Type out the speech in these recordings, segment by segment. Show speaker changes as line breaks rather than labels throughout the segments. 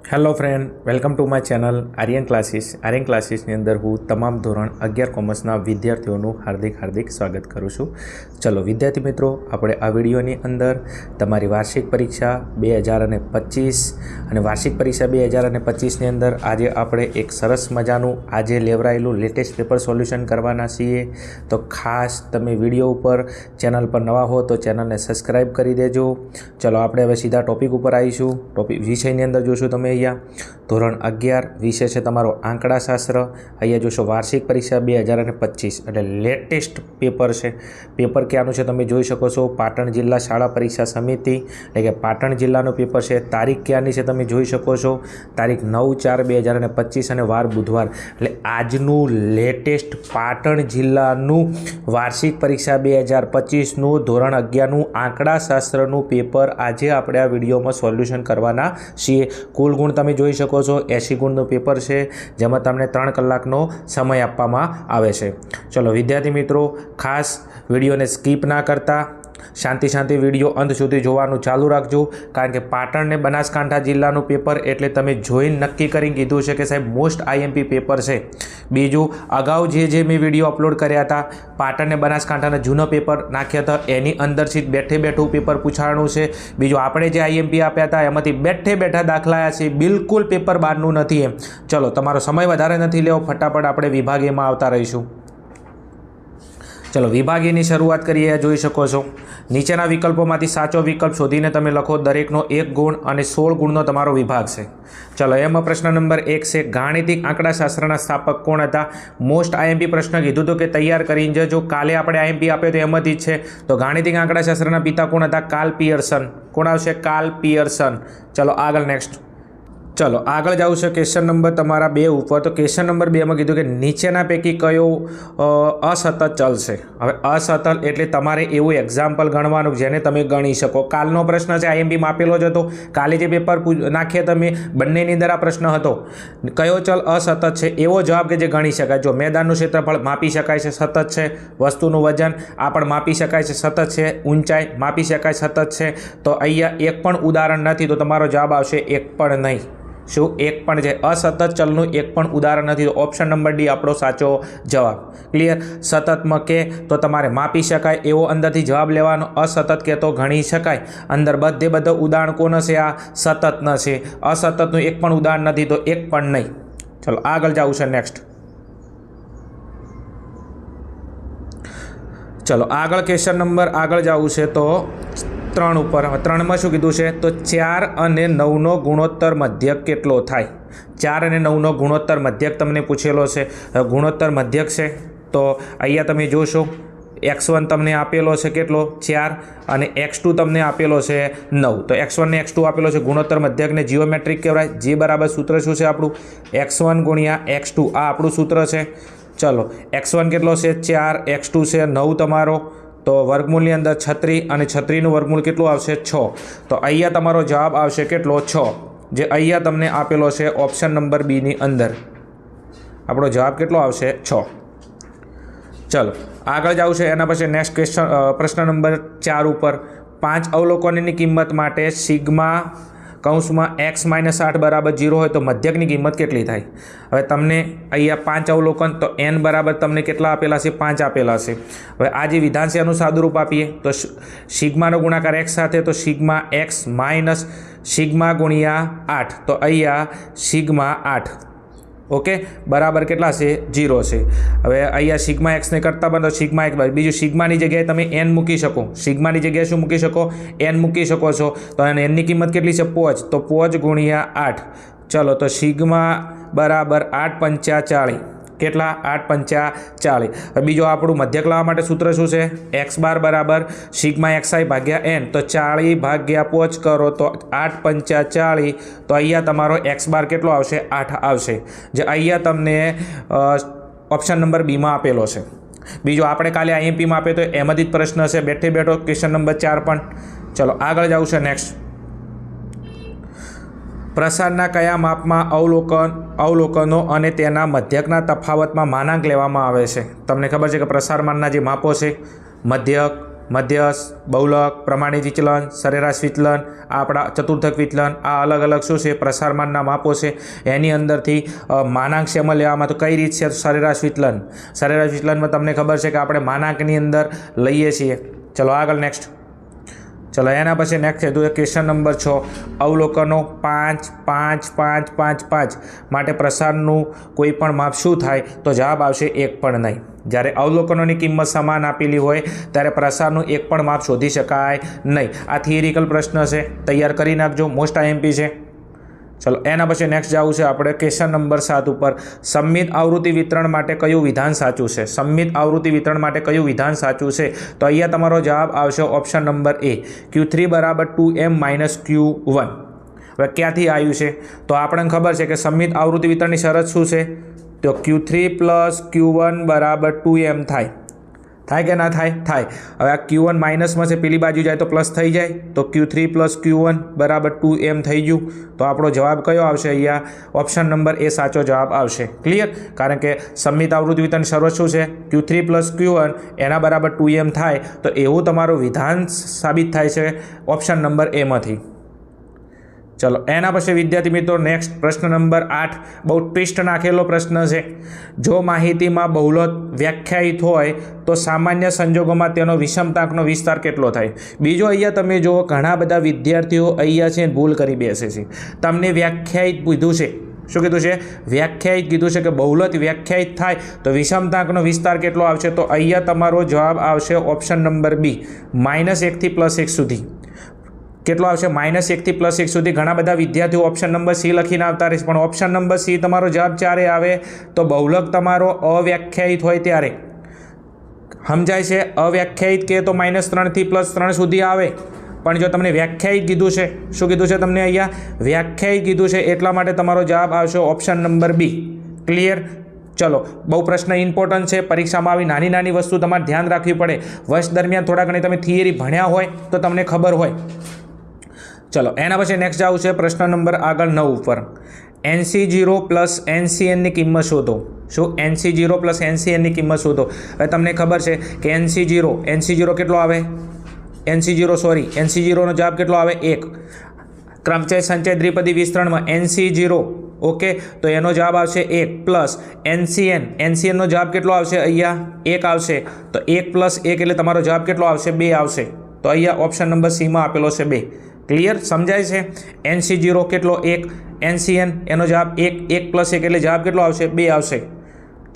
Hello friend, welcome to my channel Aryan classes. Aryan ક્લાસીસની અંદર હું તમામ ધોરણ 11 કોમર્સના વિદ્યાર્થીઓનું હાર્દિક સ્વાગત કરું છું. ચલો વિદ્યાર્થી મિત્રો, આપણે આ વિડીયોની અંદર તમારી વાર્ષિક પરીક્ષા 2025 અને વાર્ષિક પરીક્ષા 2025ની અંદર આજે આપણે એક સરસ મજાનું આજે લેવરાયેલું લેટેસ્ટ પેપર સોલ્યુશન કરવાના છીએ. તો ખાસ તમે વિડીયો ઉપર ચેનલ પર નવા હો તો ચેનલને સબસ્ક્રાઈબ કરી દેજો. ચલો આપણે હવે સીધા ટોપિક ઉપર આવીશું. ટોપિક વિષયની અંદર જોશું તમે અહીંયા ધોરણ 11 વિષય છે તમારો આંકડાશાસ્ત્ર. અહીંયા જોશો વાર્ષિક પરીક્ષા 2025 એટલે લેટેસ્ટ પેપર છે. પેપર ક્યાંનું છે તમે જોઈ શકો છો, પાટણ જિલ્લા શાળા પરીક્ષા સમિતિ એટલે કે પાટણ જિલ્લાનું પેપર છે. તારીખ ક્યાંની છે તમે જોઈ શકો છો, તારીખ 9/4/2025 અને વાર બુધવાર. એટલે આજનું લેટેસ્ટ પાટણ જિલ્લાનું વાર્ષિક પરીક્ષા 2025નું ધોરણ 11નું આંકડાશાસ્ત્રનું પેપર આજે આપણે આ વિડીયોમાં સોલ્યુશન કરવાના છીએ. કુલ ગુણ તમે જોઈ શકો છો 80 ગુણનું પેપર છે, જેમાં તમને 3 કલાકનો સમય આપવામાં આવે છે. ચલો વિદ્યાર્થી મિત્રો, ખાસ વિડીયોને સ્કીપ ના કરતા શાંતિ વિડીયો અંત સુધી જોવાનું ચાલુ રાખજો, કારણ કે પાટણ ને બનાસકાંઠા જિલ્લાનું પેપર એટલે તમે જોઈને નક્કી કરીને કીધું છે કે સાહેબ મોસ્ટ આઈએમપી પેપર છે. બીજું, અગાઉ જે મેં વિડીયો અપલોડ કર્યા હતા પાટણ ને બનાસકાંઠાના જૂનો પેપર નાખ્યા હતા એની અંદરથી બેઠું પેપર પૂછાણું છે. બીજું, આપણે જે આઈએમપી આપ્યા હતા એમાંથી બેઠા દાખલા છે, બિલકુલ પેપર બહારનું નથી એમ. ચલો તમારો સમય વધારે નથી લેવો, ફટાફટ આપણે વિભાગીયમાં આવતા રહીશું. ચલો વિભાગીયની શરૂઆત કરીએ. જોઈ શકો છો નીચેના વિકલ્પોમાંથી સાચો વિકલ્પ શોધીને તમે લખો. દરેકનો 1 ગુણ અને 16 ગુણનો તમારો વિભાગ છે. ચલો એમાં પ્રશ્ન નંબર 1 છે, ગાણિતિક આંકડાશાસ્ત્રના સ્થાપક કોણ હતા? મોસ્ટ આઈએમપી પ્રશ્ન કીધું હતું કે તૈયાર કરીને જજો. કાલે આપણે આઈએમપી આપ્યો તો એમાંથી જ છે. તો ગાણિતિક આંકડાશાસ્ત્રના પિતા કોણ હતા? Karl Pearson. કોણ આવશે? Karl Pearson. ચલો આગળ નેક્સ્ટ. ચલો આગળ જાવું છે ક્વેશ્ચન નંબર તમારા 2 ઉપર. તો ક્વેશ્ચન નંબર 2માં કીધું કે નીચેના પૈકી કયો અસતત ચલ છે? હવે અસતત એટલે તમારે એવું એક્ઝામ્પલ ગણવાનું જેને તમે ગણી શકો. કાલનો પ્રશ્ન છે, આઈએમપીમાં આપેલો જ હતો. કાલે જે પેપર નાખ્યા તમે બંનેની અંદર આ પ્રશ્ન હતો. કયો ચલ અસતત છે? એવો જવાબ કે જે ગણી શકાય. જો મેદાનનું ક્ષેત્રફળ માપી શકાય છે, સતત છે. વસ્તુનું વજન આ પણ માપી શકાય છે, સતત છે. ઊંચાઈ માપી શકાય, સતત છે. તો અહીંયા એક પણ ઉદાહરણ નથી, તો તમારો જવાબ આવશે એક પણ નહીં. શું? એક પણ છે. અસતત ચલનું એક પણ ઉદાહરણ નથી, તો ઓપ્શન નંબર ડી આપણો સાચો જવાબ. ક્લિયર? સતતમાં કે તો તમારે માપી શકાય એવો અંદરથી જવાબ લેવાનો. અસતત કે તો ગણી શકાય. અંદર બધો ઉદાહરણ કોણ છે? આ સતતના છે. અસતતનું એક પણ ઉદાહરણ નથી, તો એક પણ નહીં. ચલો આગળ જવું છે નેક્સ્ટ. ચલો આગળ ક્વેશ્ચન નંબર આગળ જવું છે તો 3 ઉપર. 3માં શું કીધું છે? તો 4 અને 9નો ગુણોત્તર મધ્યક કેટલો થાય? 4 અને 9નો ગુણોત્તર મધ્યક તમને પૂછેલો છે. ગુણોત્તર મધ્યક છે તો અહીંયા તમે જોશો x1 તમને આપેલો છે કેટલો? 4 અને x2 તમને આપેલો છે 9. તો x1 ને x2 આપેલો છે. ગુણોત્તર મધ્યકને જીઓમેટ્રિક કહેવાય. જે બરાબર સૂત્ર શું છે આપણું? x1 ગુણ્યા x2. આ આપણું સૂત્ર છે. ચલો x1 કેટલો છે? 4, x2 છે 9 તમારો. તો વર્ગમૂળની અંદર 36 અને 36નું વર્ગમૂળ કેટલું આવશે? 6. તો અહીંયા તમારો જવાબ આવશે કેટલો? 6. જે અહીંયા તમને આપેલો છે ઓપ્શન નંબર બીની અંદર. આપણો જવાબ કેટલો આવશે? 6. ચલો આગળ જવું છે. એના પછી નેક્સ્ટ ક્વેશ્ચન પ્રશ્ન નંબર 4 ઉપર. 5 અવલોકનોની કિંમત માટે સિગ્મા કૌંસમાં x - 8 બરાબર 0 હોય તો મધ્યકની કિંમત કેટલી થાય? હવે તમને અહીંયા 5 અવલોકન, તો n બરાબર તમને કેટલા આપેલા છે? 5 આપેલા છે. હવે આ જે વિધાન છે એનું સાદુરૂપ આપીએ તો સિગ્માનો ગુણાકાર x સાથે, તો સિગ્મા x માઇનસ સિગ્મા ગુણ્યા 8. તો અહીંયા સિગ્મા 8 ઓકે બરાબર કેટલા છે? 0 છે. હવે અહીંયા સિગ્મા એક્સને કરતાં બંધ, તો સિગ્મા એક. બીજું સિગ્માની જગ્યાએ તમે n મૂકી શકો. સિગ્માની જગ્યાએ શું મૂકી શકો? n મૂકી શકો છો. તો nની કિંમત કેટલી છે? 5. તો 5 ગુણ્યા 8. ચલો તો સિગ્મા બરાબર 8 પંચા 40. કેટલા? 8 પંચા 40. હવે બીજો આપણું મધ્યક લાવવા માટે સૂત્ર શું છે? x બાર બરાબર સિગ્મા xi ભાગ્યા n. તો 40 ભાગ્યા 5 કરો તો 8 પંચા 40. તો અહીંયા તમારો x બાર કેટલો આવશે? 8 આવશે. જે અહીંયા તમને ઓપ્શન નંબર બીમાં આપેલો છે. બીજો આપણે કાલે આઈએમપીમાં આપ્યો તો એમાંથી જ પ્રશ્ન છે બેઠો ક્વેશ્ચન નંબર 4 પણ. ચલો આગળ જવું છે નેક્સ્ટ. પ્રસારના કયા માપમાં અવલોકનો અને તેના મધ્યકના તફાવતમાં માનાંક લેવામાં આવે છે? તમને ખબર છે કે પ્રસારમાનના જે માપો છે મધ્યક, મધ્યસ્થ, બહુલક, પ્રમાણિત વિચલન, સરેરાશ વિચલન, આ આપણા ચતુર્થક વિચલન, આ અલગ અલગ શું છે પ્રસારમાનના માપો છે. એની અંદરથી માનાંક શેમાં લેવામાં તો કઈ રીત છે સરેરાશ વિચલન. સરેરાશ વિચલનમાં તમને ખબર છે કે આપણે માનાંકની અંદર લઈએ છીએ. ચલો આગળ નેક્સ્ટ. ચલો એના પછી નેક્સ્ટ છે ક્વેશ્ચન નંબર 6. અવલોકનો 5, 5, 5, 5, 5 માટે પ્રસારનું કોઈ પણ માપ શું થાય? તો જવાબ આવશે એક પણ નહીં. જ્યારે અવલોકનોની કિંમત સમાન આપેલી હોય ત્યારે પ્રસારનું એક પણ માપ શોધી શકાય નહીં. આ થિયરિકલ પ્રશ્ન છે, તૈયાર કરી નાખજો, મોસ્ટ આઈએમપી છે. ચલો એના પછી નેક્સ્ટ જવું છે આપણે ક્વેશ્ચન નંબર 7 ઉપર. સંમિત આવૃત્તિ વિતરણ માટે કયું વિધાન સાચું છે? સંમિત આવૃત્તિ વિતરણ માટે કયું વિધાન સાચું છે? તો અહીંયા તમારો જવાબ આવશે option number A, Q3 = 2m - Q1. હવે ક્યાંથી આવ્યું છે? તો આપણને ખબર છે કે સંમિત આવૃત્તિ વિતરણની શરત શું છે? તો Q3 + Q1 = 2m થાય. થાય કે ના થાય? થાય. હવે આ Q1 માઇનસમાં છે, પેલી બાજુ જાય તો પ્લસ થઈ જાય, તો Q3 + Q1 = 2m થઈ ગયું. તો આપણો જવાબ કયો આવશે? અહીંયા ઓપ્શન નંબર A સાચો જવાબ આવશે. ક્લિયર? કારણ કે સંમિત આવૃત્તિ વિતરણ શરત શું છે? Q3 + Q1 એના બરાબર 2m થાય. તો એવું તમારું વિધાન સાબિત થાય છે ઓપ્શન નંબર A માંથી. ચલો એના પછી વિદ્યાર્થી મિત્રો નેક્સ્ટ પ્રશ્ન નંબર 8. બહુ ટ્વિસ્ટ નાખેલો પ્રશ્ન છે. જો માહિતીમાં બહુલક વ્યાખ્યાયિત હોય તો સામાન્ય સંજોગોમાં તેનો વિષમતાંકનો વિસ્તાર કેટલો થાય? બીજો અહીંયા તમે જુઓ, ઘણા બધા વિદ્યાર્થીઓ અહીંયા છે ભૂલ કરી બેસે છે. તમને વ્યાખ્યાયિત કીધું છે. શું કીધું છે? વ્યાખ્યાયિત કીધું છે કે બહુલક વ્યાખ્યાયિત થાય તો વિષમતાંકનો વિસ્તાર કેટલો આવશે? તો અહીંયા તમારો જવાબ આવશે ઓપ્શન નંબર B, -1 થી +1 સુધી. કેટલો આવશે? -1 થી +1 સુધી. ઘણા બધા વિદ્યાર્થીઓ ઓપ્શન નંબર C લખીને આવતા રહેશે, પણ ઓપ્શન નંબર C તમારો જવાબ ચારે આવે તો બહુલક તમારો અવ્યાખ્યાયિત હોય ત્યારે. સમજાય છે? અવ્યાખ્યાયિત કે તો -3 થી +3 સુધી આવે. પણ જો તમને વ્યાખ્યાયિત કીધું છે, શું કીધું છે તમને અહીંયા? વ્યાખ્યાયિત કીધું છે, એટલા માટે તમારો જવાબ આવશે ઓપ્શન નંબર B. ક્લિયર? ચલો, બહુ પ્રશ્ન ઇમ્પોર્ટન્ટ છે. પરીક્ષામાં આવી નાની નાની વસ્તુ તમારે ધ્યાન રાખવી પડે. વર્ષ દરમિયાન થોડા ઘણી તમે થિયરી ભણ્યા હોય તો તમને ખબર હોય. ચલો એના પછી નેક્સ્ટ જવું છે પ્રશ્ન નંબર આગળ 9 ઉપર. NC0 + NCN ની કિંમત શોધો. શું? NC0 + NCN ની કિંમત શોધો. હવે તમને ખબર છે કે NC0 કેટલો આવે? NC0 નો જવાબ કેટલો આવે? 1. ક્રમચય સંચય દ્વિપદી વિસ્તરણમાં NC0, ઓકે, તો એનો જવાબ આવશે 1 + NCN નો જવાબ કેટલો આવશે? અહીંયા 1 આવશે. તો 1 + 1 એટલે તમારો જવાબ કેટલો આવશે? 2 આવશે. તો અહીંયા ઓપ્શન નંબર C માં આપેલો છે 2. ક્લિયર? સમજાય છે? NC0 કેટલો? 1. NCN એનો જવાબ 1. 1 + 1 એટલે જવાબ કેટલો આવશે? 2 આવશે.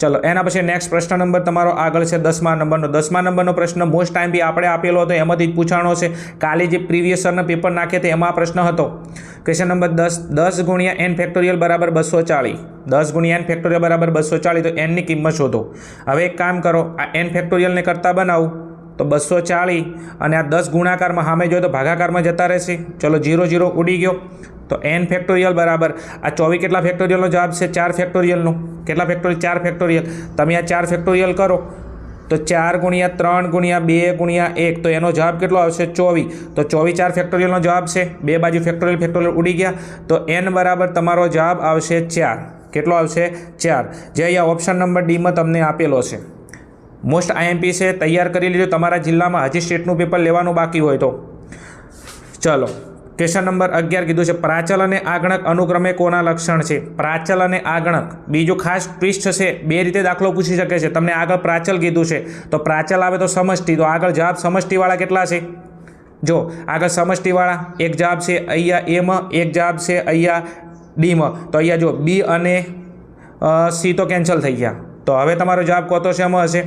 ચલો એના પછી નેક્સ્ટ પ્રશ્ન નંબર તમારો આગળ છે 10મા નંબરનો. 10મા નંબરનો પ્રશ્ન મોસ્ટ ટાઈમ બી આપણે આપેલો હતો, એમાંથી જ પૂછાણો છે. કાલે જે પ્રીવિયસ યરના પેપર નાખે તે એમાં પ્રશ્ન હતો. Question number 10 × n factorial = 240. 10 × n factorial = 240. તો n ની કિંમત શોધો. હવે એક કામ કરો, આ n ફેક્ટોરિયલને કરતા બનાવું તો 240 અને આ 10 ગુણાકારમાં સામે જોઈએ તો ભાગાકારમાં જતા રહેશે. ચલો 0 0 ઉડી ગયો. તો n ફેક્ટોરિયલ બરાબર આ 24 કેટલા ફેક્ટોરિયલનો જવાબ છે? 4 ફેક્ટોરિયલનો. કેટલા ફેક્ટોરિયલ? 4 ફેક્ટોરિયલ. તમે આ 4 ફેક્ટોરિયલ કરો તો 4 × 3 × 2 × 1 તો એનો જવાબ કેટલો આવશે? 24. તો 24 4 ફેક્ટોરિયલનો જવાબ છે. બે બાજુ ફેક્ટોરિયલ ઉડી ગયા. તો n બરાબર તમારો જવાબ આવશે 4. કેટલો આવશે? 4. જે અહીંયા ઓપ્શન નંબર D માં તમને આપેલો છે. મોસ્ટ આઈએમપી છે, તૈયાર કરી લીધો. તમારા જિલ્લામાં હજી સ્ટેટનું પેપર લેવાનું બાકી હોય તો. ચલો ક્વેશ્ચન નંબર 11 કીધું છે પ્રાચલ અને આગણક અનુક્રમે કોના લક્ષણ છે? પ્રાચલ અને આગણક. બીજું ખાસ ટ્વિસ્ટ છે, બે રીતે દાખલો પૂછી શકે છે. તમને આગળ પ્રાચલ કીધું છે તો પ્રાચલ આવે તો સમષ્ટિ, તો આગળ જવાબ સમષ્ટિવાળા કેટલા છે? જો આગળ સમષ્ટિવાળા એક જવાબ છે અહીંયા A માં, એક જવાબ છે અહીંયા D માં. તો અહીંયા જો B અને C તો કેન્સલ થઈ ગયા. તો હવે તમારો જવાબ કોતો શેમાં હશે?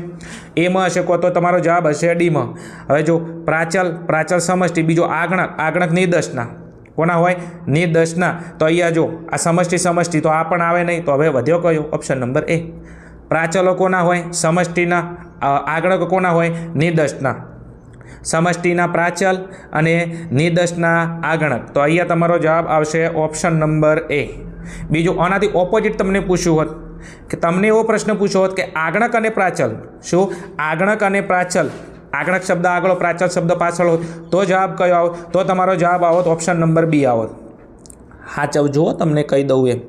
A માં હશે. કોતો તમારો જવાબ હશે D માં. હવે જો પ્રાચલ સમષ્ટિ, બીજો આગણક નિર્દર્શના. કોના હોય? નિર્દર્શના. તો અહીંયા જો આ સમષ્ટિ તો આ પણ આવે નહીં. તો હવે વધ્યો કયો? Option number A. પ્રાચલો કોના હોય? સમષ્ટિના. આગણક કોના હોય? નિર્દર્શના. સમષ્ટિના પ્રાચલ અને નિર્દર્શના આગણક. તો અહીંયા તમારો જવાબ આવશે ઓપ્શન નંબર A. બીજું આનાથી ઓપોઝિટ તમને પૂછ્યું હોત કે તમને એવો પ્રશ્ન પૂછ્યો હોત કે આગણક અને પ્રાચલ. શું? આગણક અને પ્રાચલ. આગણક શબ્દ આગળ, પ્રાચલ શબ્દ પાછળ હોત તો જવાબ કયો આવત? તો તમારો જવાબ આવત ઓપ્શન નંબર B આવત. સાચવજો, તમને કહી દઉં એમ.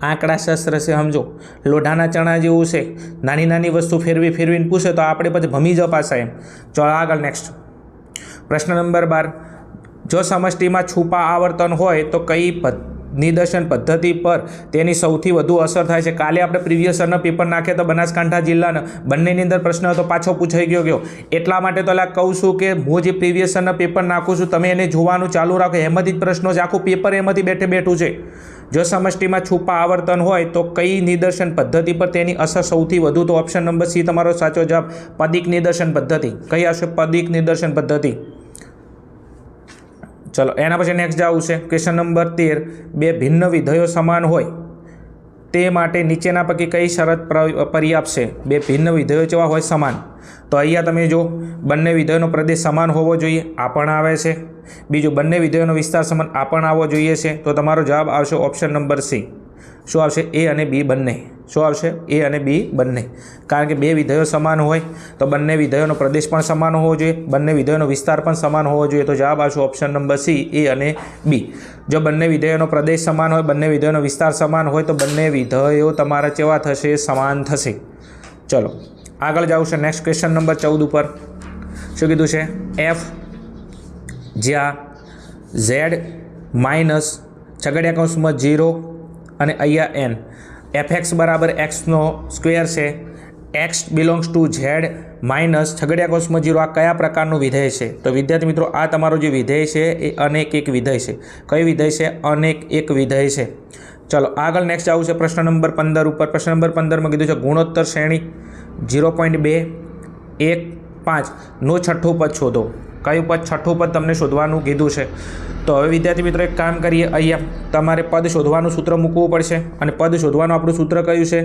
આંકડાશાસ્ત્ર છે, સમજો. લોઢાના ચણા જેવું છે. નાની નાની વસ્તુ ફેરવીને પૂછે તો આપણે પછી ભમી જ પાછા એમ. ચલો આગળ નેક્સ્ટ. પ્રશ્ન નંબર 12, જો સમષ્ટિમાં છૂપા આવર્તન હોય તો કઈ નિદર્શન પદ્ધતિ પર તેની સૌથી વધુ અસર થાય છે? કાલે આપણે પ્રીવિયસ યરના પેપર નાખ્યા તો બનાસકાંઠા જિલ્લાના બંનેની અંદર પ્રશ્ન હતો, પાછો પૂછાઈ ગયો. એટલા માટે તો કહું છું કે હું જે પ્રીવિયસ યરના પેપર નાખું છું તમે એને જોવાનું ચાલુ રાખો. એમાંથી જ પ્રશ્નો છે, આખું પેપર એમાંથી બેઠું છે. જો સમષ્ટિમાં છૂપા આવર્તન હોય તો કઈ નિદર્શન પદ્ધતિ પર તેની અસર સૌથી વધુ? તો ઓપ્શન નંબર સી તમારો સાચો જવાબ, પદિક નિદર્શન પદ્ધતિ. કઈ આવશે? પદિક નિદર્શન પદ્ધતિ. ચલો એના પછી નેક્સ્ટ જવું છે ક્વેશ્ચન નંબર 13, બે ભિન્ન વિધેયો સમાન હોય તે માટે નીચેના પૈકી કઈ શરત પર્યાપ્ત છે? બે ભિન્ન વિધેયો કેવા હોય? સમાન. તો અહીંયા તમે જો બંને વિધેયોનો પ્રદેશ સમાન હોવો જોઈએ, આ પણ આવે છે. બીજું બંને વિધેયોનો વિસ્તાર સમાન, આ પણ આવવો જોઈએ છે. તો તમારો જવાબ આવશે ઓપ્શન નંબર સી. શું આવશે? એ અને બી બંને. શું આવશે? એ અને બી બંને. કારણ કે બે વિધેયો સમાન હોય તો બંને વિધેયોનો પ્રદેશ પણ સમાન હોવો જોઈએ, બંને વિધેયોનો વિસ્તાર પણ સમાન હોવો જોઈએ. તો જવાબ આવશે ઓપ્શન નંબર સી, એ અને બી. જો બંને વિધેયોનો પ્રદેશ સમાન હોય, બંને વિધેયોનો વિસ્તાર સમાન હોય તો બંને વિધેયો તમારા કેવા થશે? સમાન થશે. ચલો આગળ જાઉં છે નેક્સ્ટ ક્વેશ્ચન નંબર 14 ઉપર. શું કીધું છે? એફ જ્યાં ઝેડ માઇનસ છગડિયા કૌંસમાં 0 અને અહીંયા એન, એફએક્સ બરાબર એક્સનો સ્ક્વેર છે, x belongs to z minus છગડિયા કૌંસમાં 0, આ કયા પ્રકારનું વિધેય છે? તો વિદ્યાર્થી મિત્રો આ તમારો જે વિધેય છે એ અનેક એક વિધેય છે. કઈ વિધેય છે? અનેક એક વિધેય છે. ચલો આગળ નેક્સ્ટ આવું છે પ્રશ્ન નંબર 15 ઉપર. પ્રશ્ન નંબર 15માં કીધું છે ગુણોત્તર શ્રેણી 0.2, 1, 5 નું છઠ્ઠું પદ શોધો. કયું પદ? છઠ્ઠું પદ તમને શોધવાનું કીધું છે. તો હવે વિદ્યાર્થી મિત્રો એક કામ કરીએ, અહીંયા તમારે પદ શોધવાનું સૂત્ર મૂકવું પડશે. અને પદ શોધવાનું આપણું સૂત્ર કયું છે?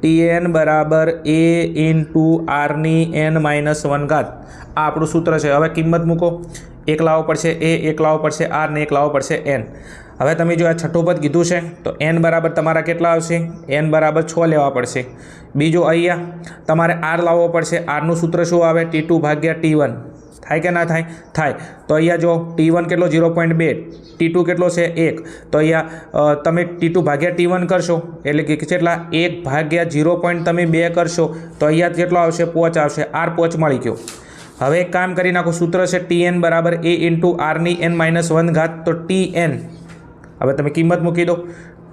Tn બરાબર a ઇન્ટુ આરની n-1 ઘાત. આ આપણું સૂત્ર છે. હવે કિંમત મૂકો. એક લાવવો પડશે a, એક લાવવો પડશે r ને એક લાવવો પડશે n. હવે તમે જો આ છઠ્ઠું પદ કીધું છે તો n બરાબર તમારા કેટલા આવશે? n બરાબર 6 લેવા પડશે. બીજું અહીંયા તમારે r લાવવો પડશે. rનું સૂત્ર શું આવે? T2 ભાગ્યા T1. થાય કે ના થાય? થાય. તો અહીંયા જો T1 કેટલો? 0.2, T2 કેટલો છે? 1. તો અહીંયા તમે T2 ભાગ્યા T1 કરશો એટલે કે કેટલા? 1 ભાગ્યા 0.2 કરશો તો અહીંયા કેટલો આવશે? 5 આવશે. r 5 મળી ગયો. હવે એક કામ કરી નાખો, સૂત્ર છે Tn બરાબર a ઇન્ટુ આરની n-1 ઘાત. તો Tn હવે તમે કિંમત મૂકી દો.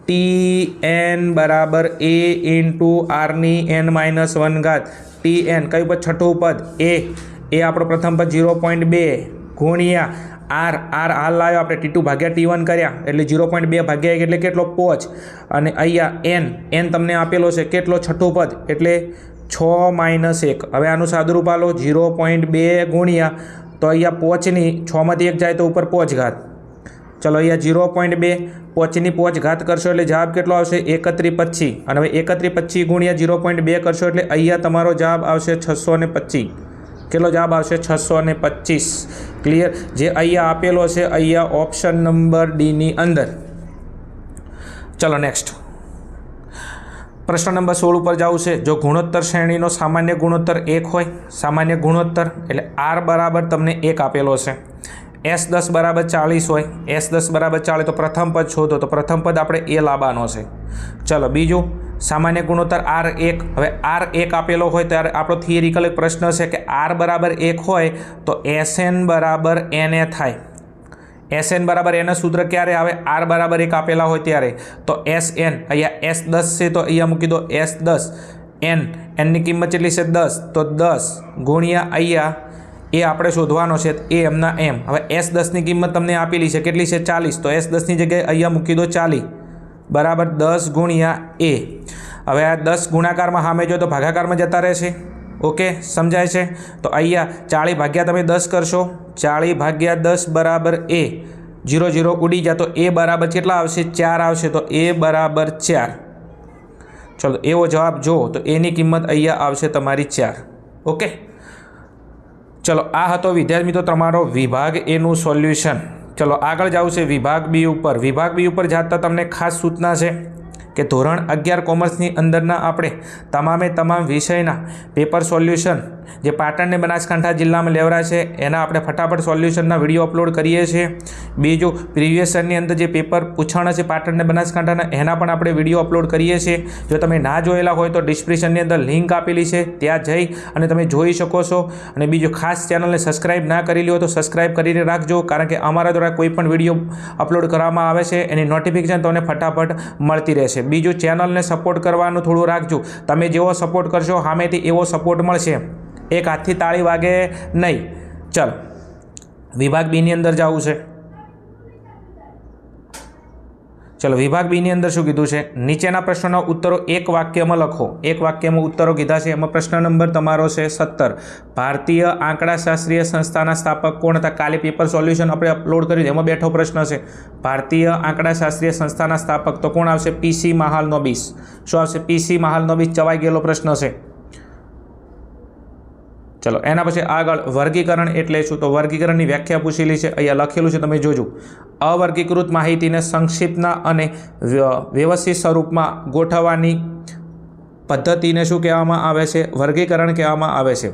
Tn બરાબર a ઇન્ટુ આરની n-1 ઘાત. Tn કયું પદ? છઠ્ઠું પદ એ આપણો પ્રથમ પદ 0.2 ગુણ્યા r હાલ લાવ્યો આપણે T2 ભાગ્યા T1 કર્યા એટલે 0.2 ભાગ્યા 1 એટલે કેટલો? 5. અને અહીંયા n તમને આપેલો છે કેટલો? છઠ્ઠું પદ એટલે 6 - 1. હવે આનું સાદુરૂપ આલો 0.2 ગુણ્યા તો અહીંયા 5ની 6માંથી 1 જાય તો ઉપર 5 ઘાત. ચલો અહીંયા 0.2 5ની 5 ઘાત કરશો એટલે જવાબ કેટલો આવશે? 3125. અને હવે 3125 ગુણ્યા 0.2 કરશો એટલે અહીંયા તમારો જવાબ આવશે 625. કેટલો જવાબ આવશે? 625. ક્લિયર? જે અહીંયા આપેલો છે અહીંયા ઓપ્શન નંબર ડીની અંદર. ચલો નેક્સ્ટ પ્રશ્ન નંબર 16 ઉપર જવું છે. જો ગુણોત્તર શ્રેણીનો સામાન્ય ગુણોત્તર 1 હોય, સામાન્ય ગુણોત્તર એટલે r બરાબર તમને 1 આપેલો છે, S10 બરાબર 40 હોય, S10 બરાબર 40 તો પ્રથમ પદ શોધો. તો પ્રથમ પદ આપણે એ લાવવાનો છે. ચલો બીજું સામાન્ય ગુણોત્તર R1. હવે R1 આપેલો હોય ત્યારે આપણો થિયરિકલ એક પ્રશ્ન છે કે R બરાબર 1 હોય તો Sn બરાબર Na થાય. Sn બરાબર એના સૂત્ર ક્યારે આવે? R બરાબર 1 આપેલા હોય ત્યારે. તો Sn અહીંયા S10 છે તો અહીંયા મૂકી દો S10. nની કિંમત કેટલી છે? 10. તો 10 ગુણ્યા અહીંયા એ આપણે શોધવાનો છે એ એમના એમ. હવે S10ની કિંમત તમને આપેલી છે કેટલી છે? 40. તો S10ની જગ્યાએ અહીંયા મૂકી દો 40 બરાબર 10 ગુણ્યા a. હવે આ 10 ગુણાકારમાં સામે જો તો ભાગાકારમાં જતા રહેશે. ઓકે, સમજાય છે? તો અહીંયા 40 ભાગ્યા તમે 10 કરશો, 40 ભાગ્યા 10 બરાબર a. 0 0 ઉડી જાય તો a બરાબર કેટલા આવશે? 4 આવશે. તો a બરાબર 4. ચલો એવો જવાબ જો તો એની કિંમત અહીંયા આવશે તમારી 4. ઓકે, ચલો આ હતો વિદ્યાર્થી મિત્રો તમારો વિભાગ એનું સોલ્યુશન. ચલો આગળ જવું છે વિભાગ બી ઉપર. વિભાગ બી ઉપર જતા તમને ખાસ સૂચના છે કે ધોરણ 11 કોમર્સની અંદરના આપણે તમામ વિષયના પેપર સોલ્યુશન જે પાટણ ને બનાસકાંઠા જિલ્લામાં લેવરા છે એના આપણે ફટાફટ સોલ્યુશનના વિડીયો અપલોડ કરીએ છીએ. બીજું પ્રીવિયસ યરની અંદર જે પેપર પૂછાણા છે પાટણ ને બનાસકાંઠાના એના પણ આપણે વિડીયો અપલોડ કરીએ છીએ. જો તમે ના જોયેલા હોય તો ડિસ્ક્રિપ્શનની અંદર લિંક આપેલી છે, ત્યાં જઈ અને તમે જોઈ શકો છો. અને બીજું ખાસ ચેનલને સબસ્ક્રાઈબ ના કરેલી હોય તો સબસ્ક્રાઈબ કરીને રાખજો, કારણ કે અમારા દ્વારા કોઈ પણ વિડીયો અપલોડ કરવામાં આવે છે એની નોટિફિકેશન તમને ફટાફટ મળતી રહેશે. બીજું ચેનલને સપોર્ટ કરવાનું થોડું રાખજો. તમે જેવો સપોર્ટ કરશો સામેથી એવો સપોર્ટ મળશે. એક હાથથી તાળી વાગે નહીં. ચાલો વિભાગ બીની અંદર જવું છે. ચલો વિભાગ બીની અંદર શું કીધું છે? નીચેના પ્રશ્નોના ઉત્તરો એક વાક્યમાં લખો. એક વાક્યમાં ઉત્તરો કીધા છે. એમાં પ્રશ્ન નંબર તમારો છે 17. ભારતીય આંકડાશાસ્ત્રીય સંસ્થાના સ્થાપક કોણ હતા? કાલે પેપર સોલ્યુશન આપણે અપલોડ કર્યું, એમાં બેઠો પ્રશ્ન છે. ભારતીય આંકડાશાસ્ત્રીય સંસ્થાના સ્થાપક તો કોણ આવશે? PC મહાલનોબિસ. શું આવશે? PC મહાલનોબિસ. ચવાઈ ગયેલો પ્રશ્ન છે. ચલો એના પછી આગળ વર્ગીકરણ એટલે શું? તો વર્ગીકરણની વ્યાખ્યા પૂછેલી છે, અહીંયા લખેલું છે, તમે જોજો. અવર્ગીકૃત માહિતીને સંક્ષિપ્તના અને વ્યવસ્થિત સ્વરૂપમાં ગોઠવવાની પદ્ધતિને શું કહેવામાં આવે છે? વર્ગીકરણ કહેવામાં આવે છે.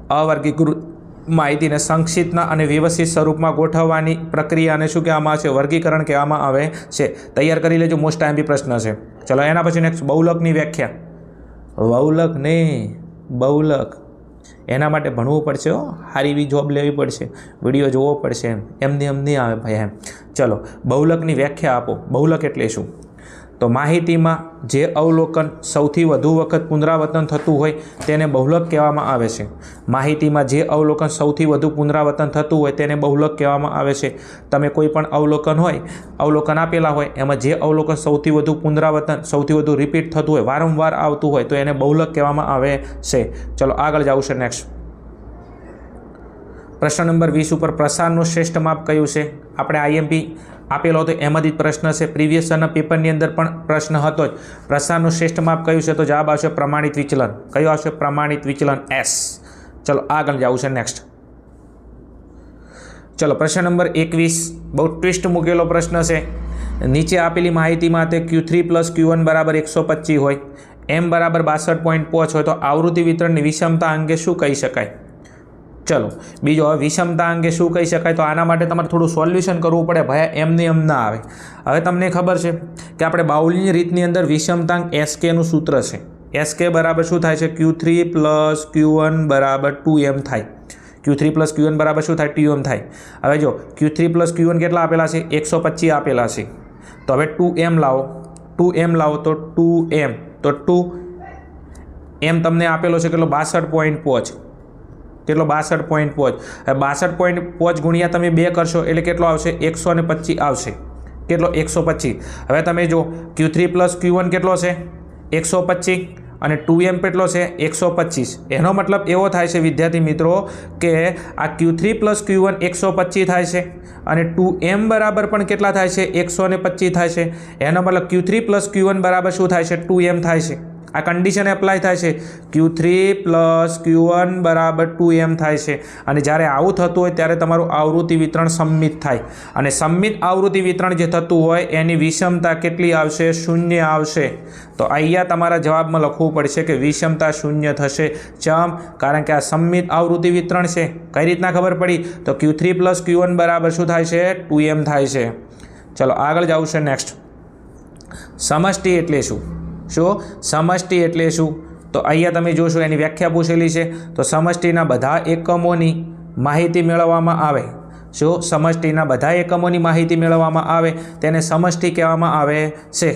અવર્ગીકૃત માહિતીને સંક્ષિપ્તના અને વ્યવસ્થિત સ્વરૂપમાં ગોઠવવાની પ્રક્રિયાને શું કહેવામાં આવે છે? વર્ગીકરણ કહેવામાં આવે છે. તૈયાર કરી લેજો, મોસ્ટ ટાઈમથી પ્રશ્ન છે. ચલો એના પછી નેક્સ્ટ બહુલકની વ્યાખ્યા. બહુલક ને બહુલક એના માટે ભણવું પડશે હો, સારી એવી જોબ લેવી પડશે, વિડીયો જોવો પડશે. એમને એમ નહીં આવે ભાઈ એમ. ચલો બહુલકની વ્યાખ્યા આપો. બહુલક એટલે શું? તો માહિતીમાં જે અવલોકન સૌથી વધુ વખત પુનરાવર્તન થતું હોય તેને બહુલક કહેવામાં આવે છે. માહિતીમાં જે અવલોકન સૌથી વધુ પુનરાવર્તન થતું હોય તેને બહુલક કહેવામાં આવે છે. તમે કોઈ પણ અવલોકન હોય, અવલોકન આપેલા હોય, એમાં જે અવલોકન સૌથી વધુ પુનરાવર્તન, સૌથી વધુ રિપીટ થતું હોય, વારંવાર આવતું હોય તો એને બહુલક કહેવામાં આવે છે. ચલો આગળ જાવું છે. નેક્સ્ટ પ્રશ્ન નંબર 20 ઉપર પ્રસારનું શ્રેષ્ઠ માપ કયું છે? આપણે IMP આપેલો હતો એમાંથી જ પ્રશ્ન છે. પ્રીવિયસ યરના પેપરની અંદર પણ પ્રશ્ન હતો જ. પ્રસારનું શ્રેષ્ઠ માપ કયું છે? તો જવાબ આવશે પ્રમાણિત વિચલન. કયું આવશે? પ્રમાણિત વિચલન S. ચલો આગળ જવું છે. નેક્સ્ટ ચલો પ્રશ્ન નંબર 21 બહુ ટ્વિસ્ટ મૂકેલો પ્રશ્ન છે. નીચે આપેલી માહિતીમાં તે Q3 + Q1 = 125 હોય, M = 62.5 હોય તો આવૃત્તિ વિતરણની વિષમતા અંગે શું કહી શકાય? ચલો બીજો હવે વિષમતા અંગે શું કહી શકાય? તો આના માટે તમારે થોડું સોલ્યુશન કરવું પડે ભાઈ, એમને એમ ના આવે. હવે તમને ખબર છે કે આપણે બાઉલીની રીતની અંદર વિષમતાંક SKનું સૂત્ર છે. SK બરાબર શું થાય છે? Q3 + Q1 = 2M થાય. Q3 + Q1 બરાબર શું થાય? 2M થાય. હવે જો Q3 + Q1 કેટલા આપેલા છે? 125 આપેલા છે. તો હવે 2M લાવો. 2M લાવો તો 2M, તો 2M તમને આપેલો છે કેટલો? 62.5. કેટલો? 62.5. હવે 62.5 ગુણ્યા તમે 2 કરશો એટલે કેટલો આવશે? 125 આવશે. કેટલો? 125. હવે તમે જો Q3 + Q1 કેટલો છે? 125 અને 2M કેટલો છે? 125. એનો મતલબ એવો થાય છે વિદ્યાર્થી મિત્રો કે આ Q3 + Q1 125 થાય છે અને 2M બરાબર પણ કેટલા થાય છે? 125 થાય છે. એનો મતલબ Q3 + Q1 બરાબર શું થાય છે? 2M થાય છે. આ કન્ડિશન એપ્લાય થાય છે. Q3 + Q1 = 2M થાય છે. અને જ્યારે આવું થતું હોય ત્યારે તમારું આવૃત્તિ વિતરણ સમમિત થાય. અને સમમિત આવૃત્તિ વિતરણ જે થતું હોય એની વિષમતા કેટલી આવશે? 0 આવશે. તો અહીંયા તમારા જવાબમાં લખવું પડશે કે વિષમતા 0 થશે. ચમ? કારણ કે આ સમમિત આવૃત્તિ વિતરણ છે. કઈ રીતના ખબર પડી? તો Q3 + Q1 બરાબર શું થાય છે? 2M થાય છે. ચલો આગળ જવું છે. નેક્સ્ટ સમષ્ટિ એટલે શું? શું સમષ્ટિ એટલે શું? તો અહીંયા તમે જોશો એની વ્યાખ્યા પૂછેલી છે. તો સમષ્ટિના બધા એકમોની માહિતી મેળવવામાં આવે. શું? સમષ્ટિના બધા એકમોની માહિતી મેળવવામાં આવે તેને સમષ્ટિ કહેવામાં આવે છે.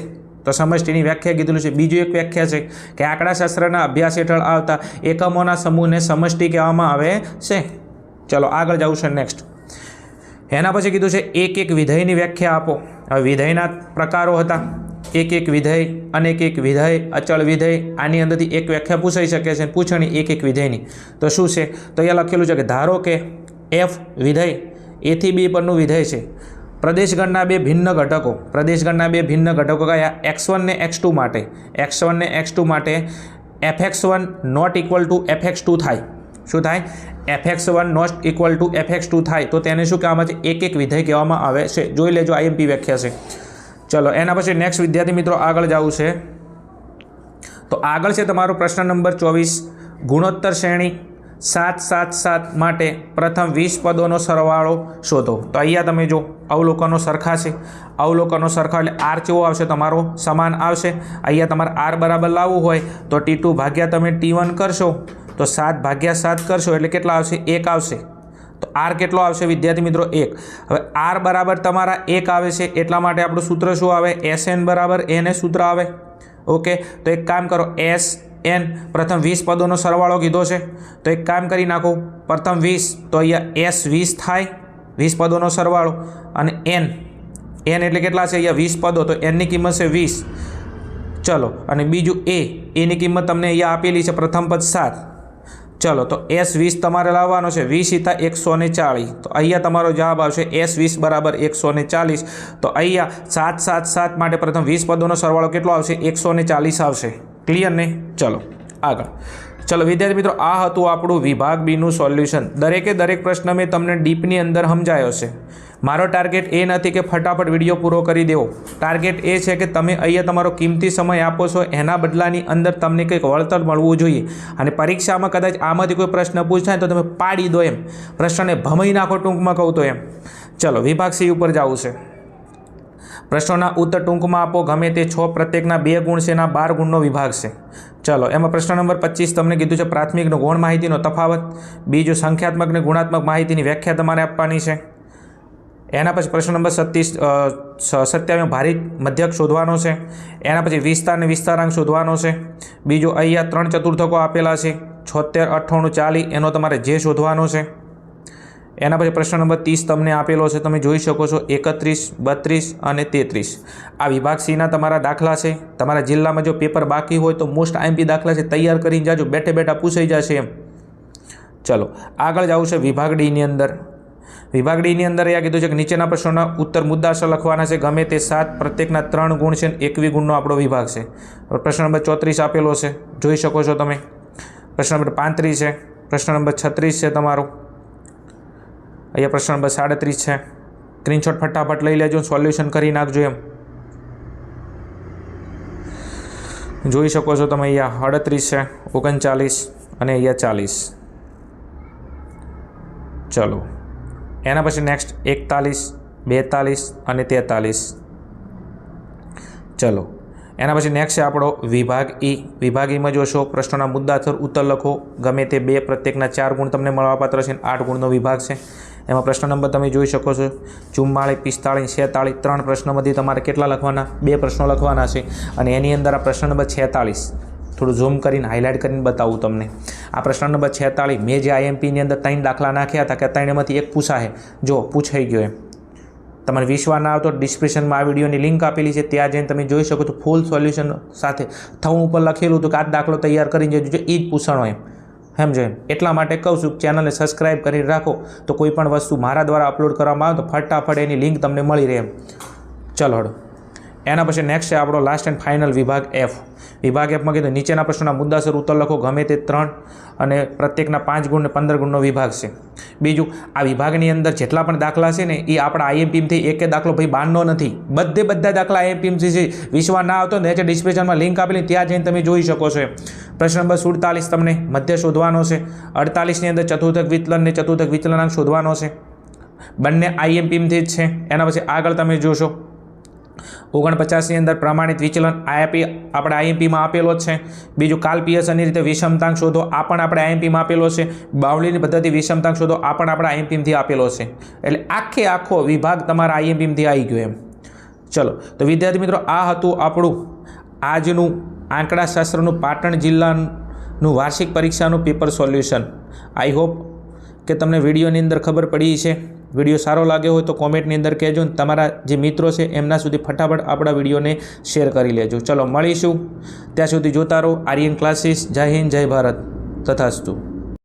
તો સમષ્ટિની વ્યાખ્યા કીધેલું છે. બીજું એક વ્યાખ્યા છે કે આંકડાશાસ્ત્રના અભ્યાસ હેઠળ આવતા એકમોના સમૂહને સમષ્ટિ કહેવામાં આવે છે. ચલો આગળ જવું છે. નેક્સ્ટ એના પછી કીધું છે એક વિધેયની વ્યાખ્યા આપો. હવે વિધેયના પ્રકારો હતા. એક વિધેય, અનેક વિધેય, અચળ વિધેય. આની અંદરથી એક વ્યાખ્યા પૂછાઈ શકે છે. પૂછણી એક વિધેયની તો શું છે? તો અહીંયા લખેલું છે કે ધારો કે F વિધેય A થી B પરનું વિધેય છે. પ્રદેશગણના બે ભિન્ન ઘટકો. પ્રદેશગણના બે ભિન્ન ઘટકો કયા? x1 ને x2 માટે. x1 ને x2 માટે fx1 ≠ fx2 થાય. શું થાય? fx1 ≠ fx2 થાય તો તેને શું કહેવામાં આવે છે? એક વિધેય કહેવામાં આવે છે. જોઈ લેજો, IMP વ્યાખ્યા છે. ચલો એના પછી નેક્સ્ટ વિદ્યાર્થી મિત્રો આગળ જવું છે. તો આગળ છે તમારો પ્રશ્ન નંબર 24 ગુણોત્તર શ્રેણી. 7 7 7 માટે પ્રથમ 20 પદોનો સરવાળો શોધો. તો અહીંયા તમે જો અવલોકનો સરખા છે, અવલોકનો સરખા એટલે આર કેવો આવશે, તમારો સમાન આવશે. અહીંયા તમારે આર બરાબર લાવવું હોય તો T2 ભાગ્યા તમે T1 કરશો તો 7 ભાગ્યા 7 કરશો એટલે કેટલા આવશે, 1 આવશે. તો આર કેટલો આવશે વિદ્યાર્થી મિત્રો, 1. હવે આર બરાબર તમારા 1 આવે છે એટલા માટે આપણું સૂત્ર શું આવે, SN બરાબર એને સૂત્ર આવે. ઓકે, તો એક કામ કરો, SN પ્રથમ 20 પદોનો સરવાળો કીધો છે તો એક કામ કરી નાખો, પ્રથમ 20 તો અહીંયા S 20 થાય, 20 પદોનો સરવાળો, અને N એટલે કેટલા છે અહીંયા 20 પદો, તો Nની કિંમત છે 20. ચલો, અને બીજું એની કિંમત તમને અહીંયા આપેલી છે, પ્રથમ પદ 7. ચલો, તો S 20 તમારે લાવવાનો છે, 20 × 140. તો અહીંયા તમારો જવાબ આવશે S 20 બરાબર 140. તો અહીંયા 7 7 7 માટે પ્રથમ 20 પદોનો સરવાળો કેટલો આવશે, 140 આવશે. ક્લિયર ને? ચલો આગળ. ચલો વિદ્યાર્થી મિત્રો, આ હતું આપણું વિભાગ બીનું સોલ્યુશન. દરેકે દરેક પ્રશ્ન મેં તમને ડીપની અંદર સમજાયો છે. મારો ટાર્ગેટ એ નથી કે ફટાફટ વિડીયો પૂરો કરી દેવો. ટાર્ગેટ એ છે કે તમે અહીંયા તમારો કિંમતી સમય આપો છો, એના બદલાની અંદર તમને કંઈક વળતર મળવું જોઈએ. અને પરીક્ષામાં કદાચ આમાંથી કોઈ પ્રશ્ન પૂછાય તો તમે પાડી દો, એમ પ્રશ્નને ભમાઈ નાખો, ટૂંકમાં કહું તો એમ. ચલો વિભાગ સી ઉપર જવું છે. પ્રશ્નોના ઉત્તર ટૂંકમાં આપો, ગમે તે 6, પ્રત્યેકના 2 ગુણ છે, એના 12 ગુણનો વિભાગ છે. ચલો, એમાં પ્રશ્ન નંબર 25 તમને કીધું છે પ્રાથમિક ગૌણ માહિતીનો તફાવત. બીજું સંખ્યાત્મક અને ગુણાત્મક માહિતીની વ્યાખ્યા તમારે આપવાની છે. એના પછી પ્રશ્ન નંબર 27 ભારિત મધ્યક શોધવાનો છે. એના પછી વિસ્તાર અને વિસ્તારાંક શોધવાનો છે. બીજું અહીંયા 3 ચતુર્થકો આપેલા છે, 76 98 40, એનો તમારે જે શોધવાનો છે. એના પછી પ્રશ્ન નંબર 30 તમને આપેલો છે, તમે જોઈ શકો છો 31 32 અને 33. આ વિભાગ સીના તમારા દાખલા છે. તમારા જિલ્લામાં જો પેપર બાકી હોય તો મોસ્ટ IMP દાખલા છે, તૈયાર કરીને જાજો, બેઠે બેઠા પૂછાઈ જશે એમ. ચલો આગળ જવું છે વિભાગ ડીની અંદર. વિભાગ ડીની અંદર અહીંયા કીધું છે કે નીચેના પ્રશ્નોના ઉત્તર મુદ્દાસર લખવાના છે, ગમે તે 7, પ્રત્યેકના 3 ગુણ છે, 21 ગુણનો આપણો વિભાગ છે. પ્રશ્ન નંબર 34 આપેલો છે, જોઈ શકો છો તમે. પ્રશ્ન નંબર 35 છે, પ્રશ્ન નંબર 36 છે તમારો. અહીંયા પ્રશ્ન નંબર 37 છે. સ્ક્રીનશોટ ફટાફટ લઈ લેજો, સોલ્યુશન કરી નાખજો એમ. જોઈ શકો છો તમે અહીંયા 38 છે, 39 અને અહીંયા 40. ચલો એના પછી નેક્સ્ટ 41 42 અને 43. ચલો એના પછી નેક્સ્ટ છે આપણો વિભાગ ઈ. વિભાગ ઈમાં જોશો પ્રશ્નોના મુદ્દાસર ઉત્તર લખો, ગમે તે 2, પ્રત્યેકના 4 ગુણ તમને મળવાપાત્ર છે, 8 ગુણનો વિભાગ છે. એમાં પ્રશ્ન નંબર તમે જોઈ શકો છો 44 45 46, 3 પ્રશ્નોમાંથી તમારે કેટલા લખવાના, 2 પ્રશ્નો લખવાના છે. અને એની અંદર આ પ્રશ્ન નંબર 46 થોડું ઝૂમ કરીને હાઇલાઇટ કરીને બતાવું તમને. આ પ્રશ્ન નંબર 46 મેં જે IMPની અંદર 3 દાખલા નાખ્યા હતા કે 3 એમાંથી એક પૂછાય, જો પૂછાઈ ગયો એમ. તમારે વિશ્વાસ ના આવતો ડિસ્ક્રિપ્શનમાં આ વિડીયોની લિંક આપેલી છે, ત્યાં જઈને તમે જોઈ શકો છો. ફૂલ સોલ્યુશન સાથે થવું ઉપર લખેલું હતું કે આ દાખલો તૈયાર કરીને જજો, એ જ પૂછણો એમ. સમજો એમ. એટલા માટે કહું છું ચેનલને સબસ્ક્રાઈબ કરી રાખો તો કોઈ પણ વસ્તુ મારા દ્વારા અપલોડ કરવામાં આવે તો ફટાફટ એની લિંક તમને મળી રહે એમ. ચલો હડો એના પછી નેક્સ્ટ છે આપણો લાસ્ટ એન્ડ ફાઇનલ વિભાગ F. વિભાગ Fમાં કીધું નીચેના પ્રશ્નોના મુદ્દાસર ઉત્તર લખો, ગમે તે 3 અને પ્રત્યેકના 5 ગુણ ને 15 ગુણનો વિભાગ છે. બીજું આ વિભાગની અંદર જેટલા પણ દાખલા છે ને એ આપણા IMPમાંથી એક દાખલો ભાઈ બહારનો નથી, બધા દાખલા IMPથી છે. વિશ્વાસ ના આવતો ને ડિસ્ક્રિપ્શનમાં લિંક આપેલી, ત્યાં જઈને તમે જોઈ શકો છો. પ્રશ્ન નંબર 47 તમને મધ્ય શોધવાનો છે. 48ની અંદર ચતુર્થક વિચલન ને ચતુર્થક વિચલનાંક શોધવાનો છે. બંને IMPથી જ છે. એના પછી આગળ તમે જોશો 49ની અંદર પ્રમાણિત વિચલન આપણે IMPમાં આપેલો જ છે. બીજું કાલ પિયર્સનની રીતે વિષમતાંક શોધો, આ પણ આપણે IMPમાં આપેલો છે. બાવલીની પદ્ધતિ વિષમતાંક શોધો, આ પણ આપણે IMPથી આપેલો છે. એટલે આખો વિભાગ તમારા IMPથી આવી ગયો એમ. ચલો તો વિદ્યાર્થી મિત્રો, આ હતું આપણું આજનું આંકડાશાસ્ત્રનું પાટણ જિલ્લાનું વાર્ષિક પરીક્ષાનું પેપર સોલ્યુશન. આઈ હોપ કે તમને વિડીયોની અંદર ખબર પડી છે. વિડીયો સારો લાગ્યો હોય તો કોમેન્ટની અંદર કહેજો, ને તમારા જે મિત્રો છે એમના સુધી ફટાફટ આપણા વિડીયોને શેર કરી લેજો. ચલો મળીશું, ત્યાં સુધી જોતા રહો આર્યન ક્લાસીસ. જય હિન્દ, જય ભારત, તથાસ્તુ.